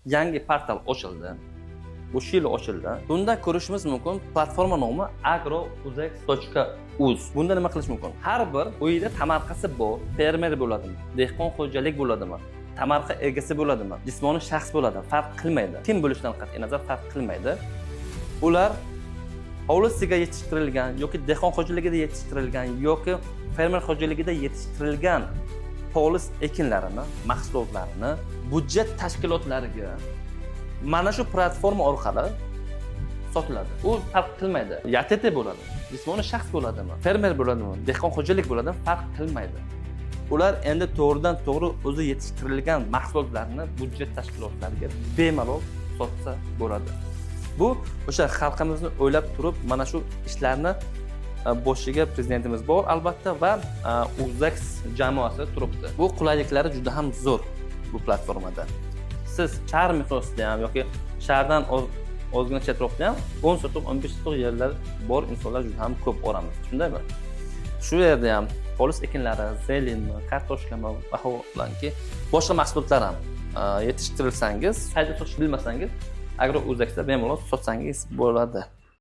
yangi portal ochildi. Bu yil ochildi. Bunda ko'rishimiz mumkin platforma nomi agrouzex.uz. Bunda nima qilish mumkin? Har bir uyda tomorqasi bor, fermer bo'ladimi, dehqon xo'jalik bo'ladimi, tomorqa egasi bo'ladimi, jismoniy shaxs bo'ladimi, farq qilmaydi. Kim bo'lishidan qat'iy nazar farq qilmaydi. Ular hovlisiga yetishtirilgan yoki dehqon xo'jaligida yetishtirilgan yoki fermer xo'jaligida yetishtirilgan polis ekinlarini, mahsulotlarini budjet tashkilotlariga mana shu platforma orqali sotiladi. U farq qilmaydi. YTT bo'ladi, jismoniy shaxs bo'ladimi, fermer bo'ladimi, dehqon xo'jalik bo'ladimi, farq qilmaydi. Ular endi to'g'ridan to'g'ri o'zi yetishtirilgan mahsulotlarni budjet tashkilotlariga bemalol sotsa bo'ladi. Bu o'sha xalqimizni o'ylab turib mana shu ishlarni boshiga prezidentimiz bor albatta va UZEX jamoasi turibdi. Bu qulayliklari juda ham zo'r bu platformada. Siz shahar miqyosida ham yoki shahardan ozgina chetroqda ham 10 sotuq, 15 sotuq yerlar bor insonlar juda ham ko'p oramiz. Shundaymi? Shu yerda ham polis ekinlari, zelinmi, kartoshkami va ho'lanki boshqa mahsulotlar ham yetishtirilsangiz, qayta sotish bilmasangiz, agrouzex bemalol sotsangiz bo'ladi.